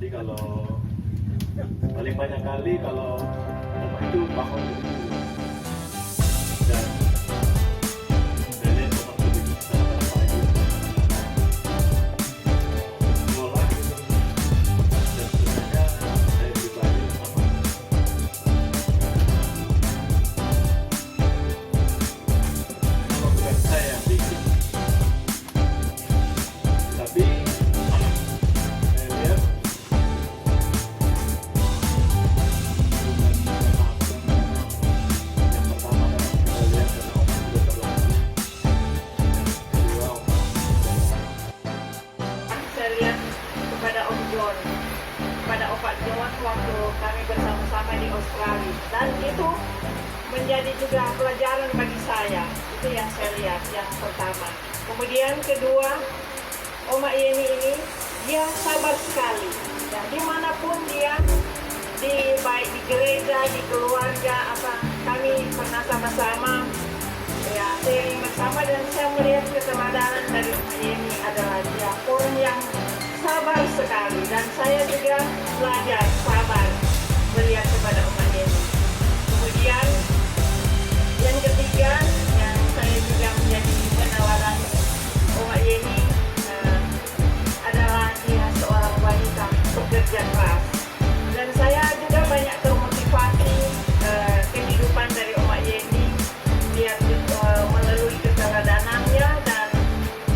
Jadi kalau paling banyak kali kalau oma itu bangun begitu dan nenek oma begitu pada pagi sekolah gitu. Dan sebenarnya saya pribadi sama bukan saya yang bikin, tapi saya lihat yang pertama memang kita lihat karena oma sudah terlatih, yang kedua oma Saya lihat kepada Om John, kepada Opak John waktu kami bersama-sama di Australia, dan itu menjadi juga pelajaran bagi saya. Itu yang saya lihat yang pertama. Kemudian kedua, Oma Yeni ini dia sabar sekali. Ya, dimanapun dia, baik di gereja, di keluarga, kami pernah sama-sama ya sering bersama, dan saya melihat keteladanan dari Oma Yeni adalah dia orang yang sabar sekali, dan saya juga belajar sabar melihat kepada Oma Yeni. Kemudian yang ketiga yang saya juga menjadi peneladan Oma Yeni adalah dia seorang wanita pekerja keras, dan saya juga banyak termotivasi kehidupan dari Oma Yeni. Dia melalui keteladanannya, dan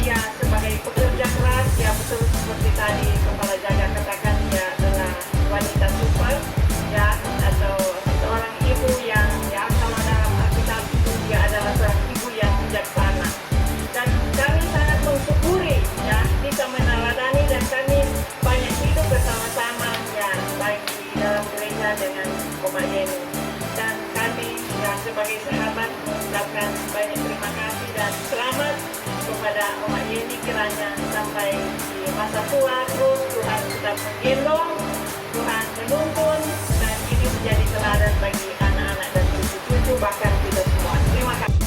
dia sebagai pekerja keras, ya betul seperti tadi Kepala Jaga katakan, dia adalah wanita super ya, atau seorang ibu yang ya kalau dalam Alkitab itu dia adalah seorang ibu yang bijaksana, dan kami sangat mensyukuri ya bisa meneladani, dan kami banyak hidup bersama-sama ya baik di dalam gereja dengan Oma Yeni, dan kami ya sebagai sahabat mengucapkan banyak terima kasih dan selamat kepada Oma Yeni, kiranya sampai di masa tua terus Tuhan tetap menggendong, Tuhan menuntun, dan ini menjadi teladan bagi anak-anak dan cucu-cucu bahkan kita semua. Terima kasih.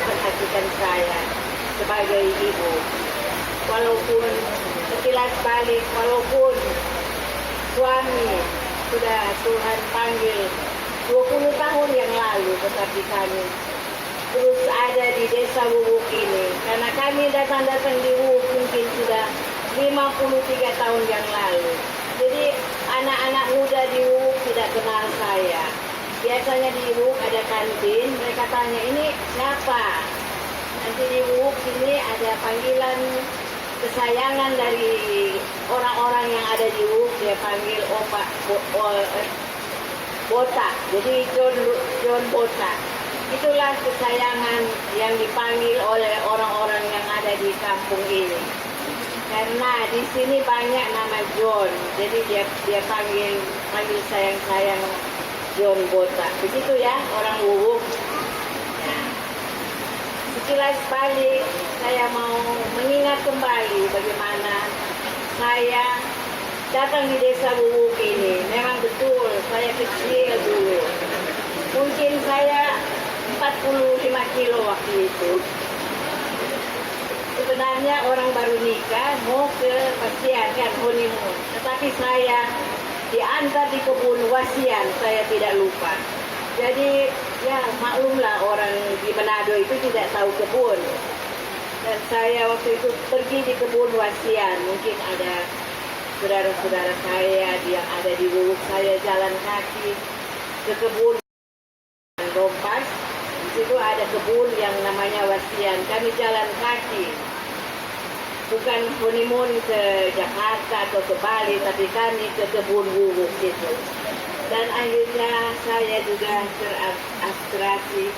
Perhatikan saya sebagai ibu, walaupun sekilas balik, walaupun suami sudah Tuhan panggil 20 tahun yang lalu, tetapi kami terus ada di desa Wuwuk ini, karena kami datang-datang di Wuwuk mungkin sudah 53 tahun yang lalu. Jadi anak-anak muda di Wuwuk tidak kenal saya. Biasanya di Wuwuk ada kantin, mereka tanya, ini siapa? Nanti di Wuwuk sini ada panggilan kesayangan dari orang-orang yang ada di Wuwuk, dia panggil Opa Botak, jadi John Botak. Itulah kesayangan yang dipanggil oleh orang-orang yang ada di kampung ini. Karena di sini banyak nama John, jadi dia panggil sayang-sayang John Botak. Begitu ya orang Wuwuk. Nah, sekilas balik saya mau mengingat kembali bagaimana saya datang di desa Wuwuk ini. Memang betul saya kecil dulu. Mungkin saya 45 kilo itu sebenarnya orang baru nikah mau ke Wasian kan honeymoon, tetapi saya diantar di kebun Wasian, saya tidak lupa. Jadi ya maklumlah orang di Manado itu tidak tahu kebun. Dan saya waktu itu pergi di kebun Wasian, mungkin ada saudara-saudara saya yang ada di Wuluk, saya jalan kaki ke kebun Rompas. Di situ ada kebun yang namanya Wasian. Kami jalan kaki, bukan honeymoon ke Jakarta atau ke Bali, tapi kami ke kebun Wuluk gitu. Dan akhirnya saya juga teraspirasi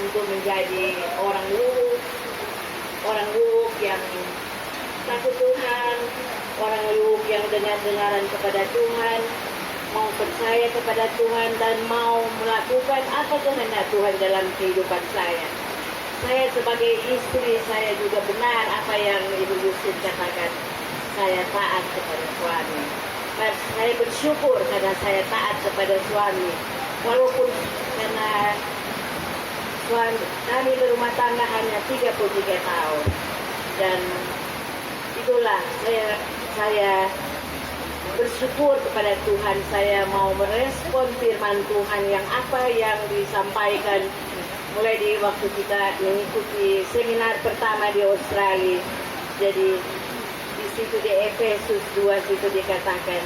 untuk menjadi orang Wuluk yang takut Tuhan, orang Wuluk yang dengar-dengaran kepada Tuhan, mau percaya kepada Tuhan dan mau melakukan apa kehendak Tuhan dalam kehidupan saya. Saya sebagai istri, saya juga benar apa yang Ibu Yusuf katakan, saya taat kepada suami. Dan saya bersyukur karena saya taat kepada suami, walaupun karena suami kami berumah tangga hanya 33 tahun. Dan itulah saya bersyukur kepada Tuhan. Saya mau merespon firman Tuhan yang apa yang disampaikan mulai di waktu kita mengikuti seminar pertama di Australia. Jadi di situ di Efesus 2 situ dikatakan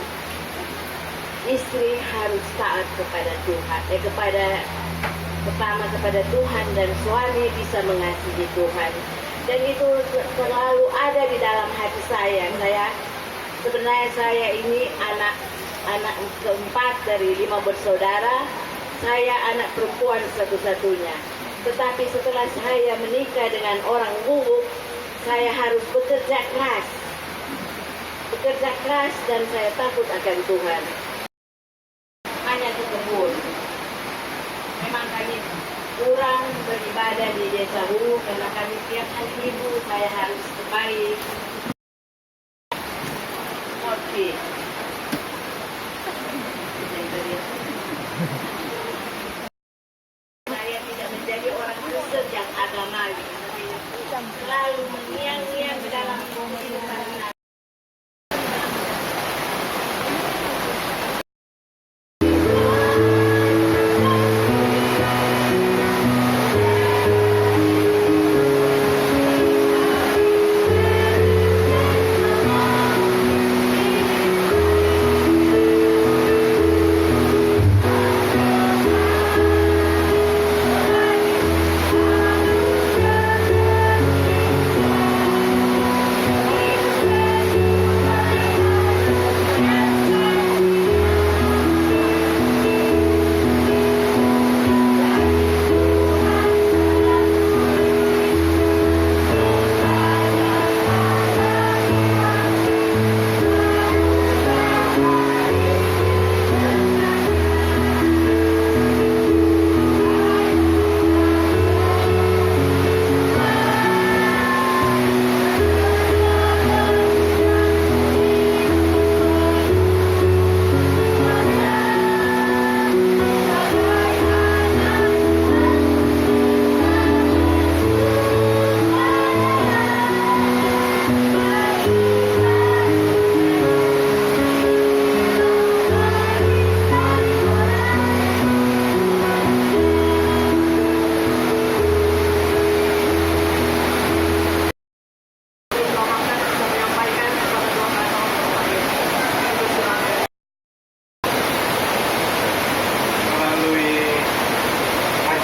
istri harus taat kepada Tuhan, pertama kepada Tuhan, dan suami bisa mengasihi Tuhan. Dan itu selalu ada di dalam hati saya. Sebenarnya saya ini anak keempat dari 5 bersaudara. Saya anak perempuan satu-satunya. Tetapi setelah saya menikah dengan orang Wuluk, saya harus bekerja keras dan saya takut akan Tuhan. Hanya ke kebun. Memang kami kurang beribadah di desa Wuluk karena kami tiap hari Minggu saya harus kembali. Oke. Saya tidak menjadi orang Kristen yang agamawi, selalu mengiang-ngiang di dalam kehidupan.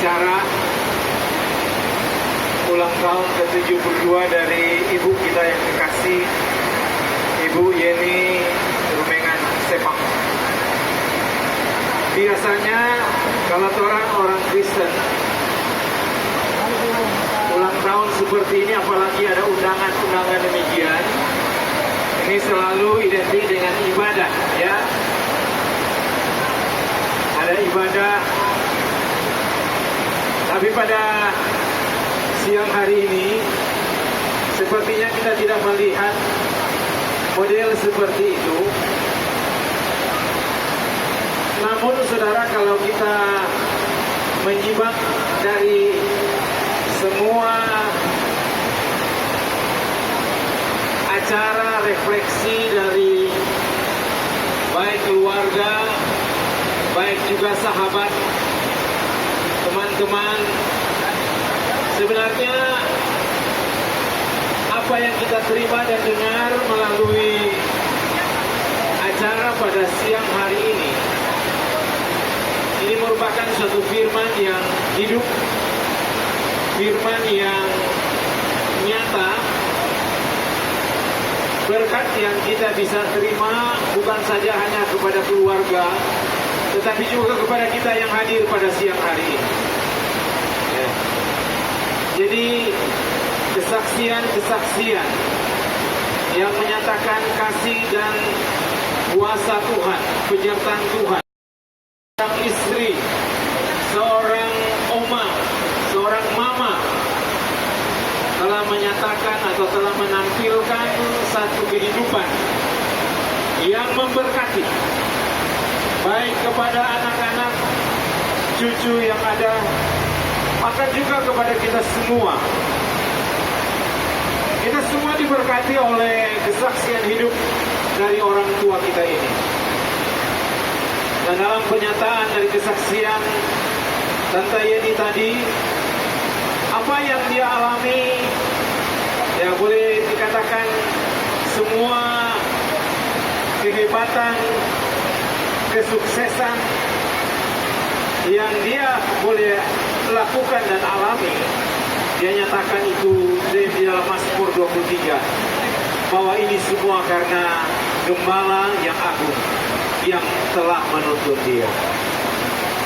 acara ulang tahun ke-72 dari ibu kita yang kekasih, Ibu Yeni Rumengan Sepang. Biasanya kalau orang Kristen ulang tahun seperti ini, apalagi ada undangan-undangan demikian, ini selalu identik dengan ibadah, ya. Ada ibadah. Tapi pada siang hari ini sepertinya kita tidak melihat model seperti itu. Namun saudara, kalau kita menyimak dari semua acara refleksi dari baik keluarga, baik juga sahabat, teman-teman. Sebenarnya apa yang kita terima dan dengar melalui acara pada siang hari ini merupakan suatu firman yang hidup, firman yang nyata, berkat yang kita bisa terima bukan saja hanya kepada keluarga, tetapi juga kepada kita yang hadir pada siang hari ini. Ya. Jadi kesaksian-kesaksian yang menyatakan kasih dan kuasa Tuhan, penyertaan Tuhan. Seorang istri, seorang oma, seorang mama telah menyatakan atau telah menampilkan satu kehidupan yang memberkati baik kepada anak-anak, cucu yang ada, maka juga kepada kita semua. Kita semua diberkati oleh kesaksian hidup dari orang tua kita ini. Dan dalam pernyataan dari kesaksian Tante Yeni tadi, apa yang dia alami, ya boleh dikatakan semua kehebatan, kesuksesan yang dia boleh lakukan dan alami, dia nyatakan itu di dalam Mazmur 23, bahwa ini semua karena Gembala yang agung yang telah menuntun dia.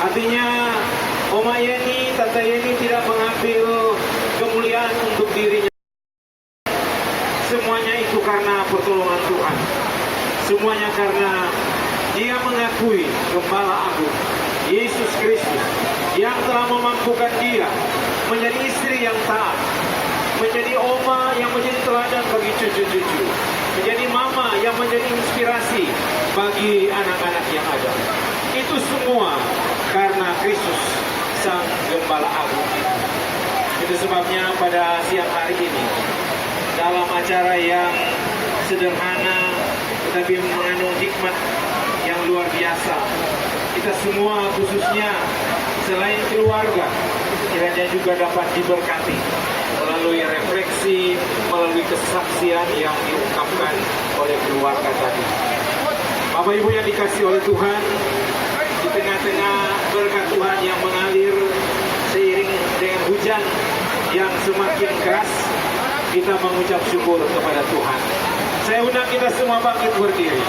Artinya Oma Yeni, Tante Yeni tidak mengambil kemuliaan untuk dirinya. Semuanya itu karena pertolongan Tuhan. Semuanya karena dia mengakui Gembala agung, Yesus Kristus, yang telah memampukan dia menjadi istri yang taat, menjadi oma yang menjadi teladan bagi cucu-cucu, menjadi mama yang menjadi inspirasi bagi anak-anak yang ada. Itu semua karena Kristus, Sang Gembala Agung itu. Itu sebabnya pada siang hari ini, dalam acara yang sederhana tetapi mengandung hikmat yang luar biasa, kita semua khususnya selain keluarga, kiranya juga dapat diberkati melalui refleksi, melalui kesaksian yang diungkapkan oleh keluarga tadi. Bapak Ibu yang dikasihi oleh Tuhan, di tengah-tengah berkat Tuhan yang mengalir seiring dengan hujan yang semakin keras, kita mengucap syukur kepada Tuhan. Saya undang kita semua bangkit berdiri.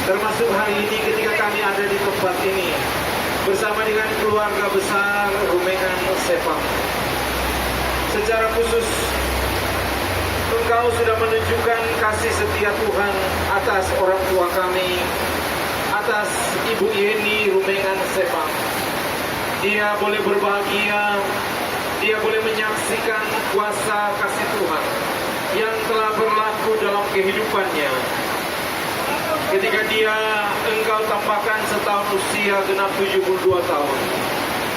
Termasuk hari ini ketika kami ada di tempat ini bersama dengan keluarga besar Rumengan Sepang. Secara khusus Engkau sudah menunjukkan kasih setia Tuhan atas orang tua kami, atas Ibu Yeni Rumengan Sepang. Dia boleh berbahagia, dia boleh menyaksikan kuasa kasih Tuhan yang telah berlaku dalam kehidupannya. Ketika engkau tambahkan setahun usia genap 72 tahun.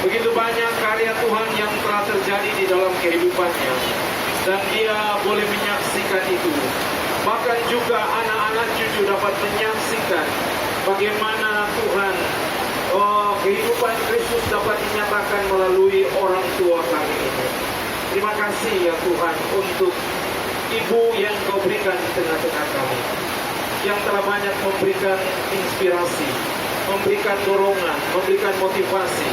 Begitu banyak karya Tuhan yang telah terjadi di dalam kehidupannya. Dan dia boleh menyaksikan itu. Bahkan juga anak-anak cucu dapat menyaksikan bagaimana Tuhan, kehidupan Kristus dapat dinyatakan melalui orang tua kami ini. Terima kasih ya Tuhan untuk Ibu yang Kau berikan di tengah-tengah kami, yang telah banyak memberikan inspirasi, memberikan dorongan, memberikan motivasi,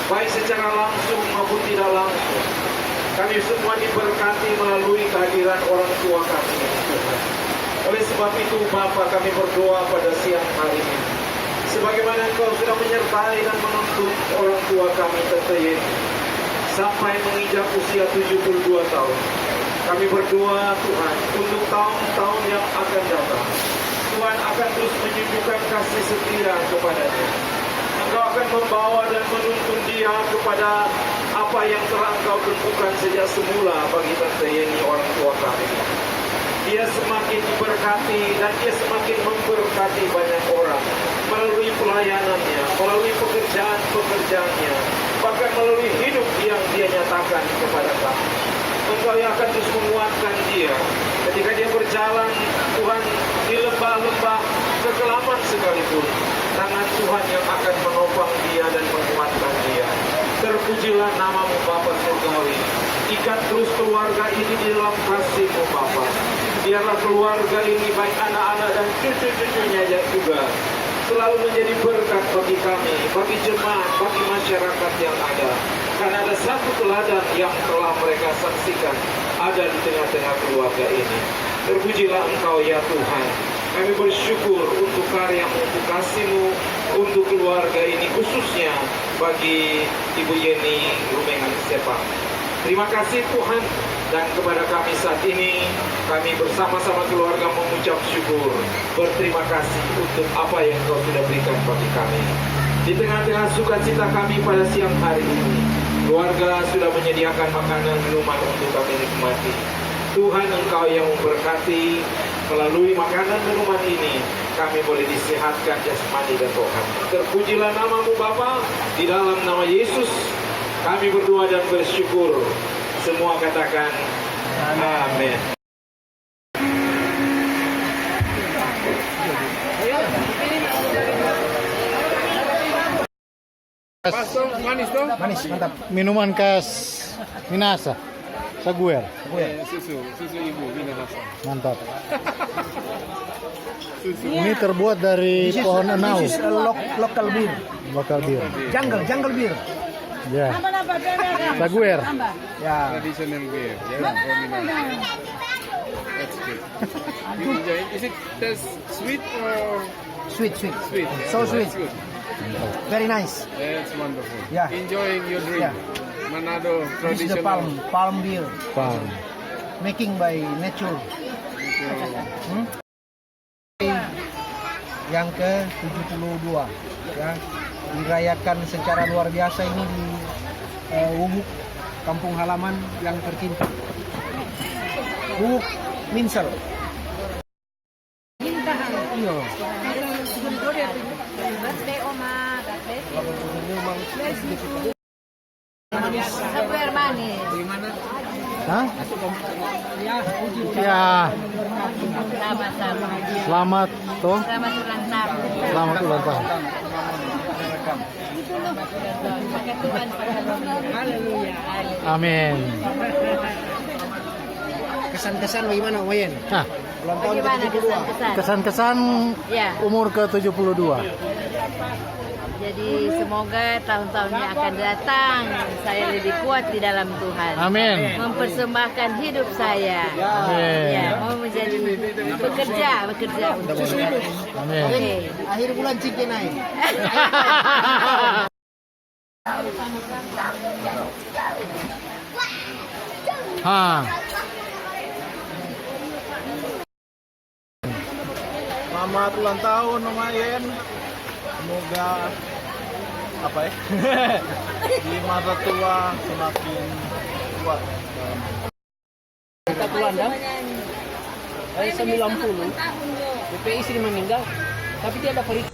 baik secara langsung maupun tidak langsung. Kami semua diberkati melalui kehadiran orang tua kami, Tuhan. Oleh sebab itu, Bapa, kami berdoa pada siang hari ini. Sebagaimana Engkau sudah menyertai dan menuntun orang tua kami, Tante Yeni, sampai menginjak usia 72 tahun. Kami berdoa, Tuhan, untuk tahun-tahun yang akan datang. Tuhan akan terus menyuguhkan kasih setia kepadanya. Engkau akan membawa dan menuntun dia kepada apa yang telah Engkau tentukan sejak semula bagi Tante Yeni, orang tua kami. Dia semakin diberkati dan dia semakin memberkati banyak orang melalui pelayanannya, melalui pekerjaan-pekerjaannya, bahkan melalui hidup yang dia nyatakan kepada kami. Engkau yang akan terus menguatkan dia ketika dia berjalan, Tuhan, di lembah-lembah kekelaman sekalipun. Tangan Tuhan yang akan menopang dia dan menguatkan dia. Terpujilah namamu Bapa Surgawi. Ikat terus keluarga ini di dalam kasih-Mu Bapa. Biarlah keluarga ini, baik anak-anak dan cucu-cucunya juga, selalu menjadi berkat bagi kami, bagi jemaat, bagi masyarakat yang ada. Karena ada satu teladan yang telah mereka saksikan ada di tengah-tengah keluarga ini. Terpujilah Engkau ya Tuhan. Kami bersyukur untuk karya-Mu, untuk kasih-Mu, untuk keluarga ini, khususnya bagi Ibu Yeni Rumengan Sepang. Terima kasih Tuhan, dan kepada kami saat ini, kami bersama-sama keluarga mengucap syukur, berterima kasih untuk apa yang Kau sudah berikan bagi kami. Di tengah-tengah sukacita kami pada siang hari ini, keluarga sudah menyediakan makanan minuman untuk kami nikmati. Tuhan, Engkau yang memberkati, melalui makanan minuman ini, kami boleh disehatkan jasmani dan rohani. Terpujilah namamu Bapa, di dalam nama Yesus, kami berdoa dan bersyukur. Semua katakan, amin. Manis tuh? Manis, mantap. Minuman khas Minahasa, Saguer. Susu ibu Minahasa. Mantap. Ini terbuat dari pohon enau. This is a local beer. Local beer. Jungle beer. Ya. Saguer. Ya. Traditional beer, yeah, from Minang. That's good. You enjoy it? Is it taste sweet or Sweet. sweet? So sweet. That's good. Very nice. That's wonderful. Yeah. Enjoying your drink. Yeah. Manado This is the traditional. palm beer. Palm. Making by nature. Yang ke-72 ya, dirayakan secara luar biasa ini di Wubuk, kampung halaman yang tercinta. Wubuk Minsel. Iya. Saguer manis. Hah? Ya. Sama-sama. Selamat toh. Selamat ulang tahun. Selamat ulang tahun. Pakai Tuhan, haleluya. Amin. Kesan-kesan bagaimana, Wayen? Nah, Ulang tahun Bagaimana ke-72. kesan-kesan? kesan-kesan Ya, umur ke-72. jadi semoga tahun-tahunnya akan datang saya lebih kuat di dalam Tuhan. Amin. Mempersembahkan hidup saya. Amin. Ya, mau menjadi bekerja untuk Susu hidup. Amin. Oke. Akhir bulan cincin naik. Ha. Selamat ulang tahun, Mama Yen. Semoga apa ya? Di masa tua semakin kuat. Kita Belanda, 90, BPI istri meninggal, tapi dia ada periksa.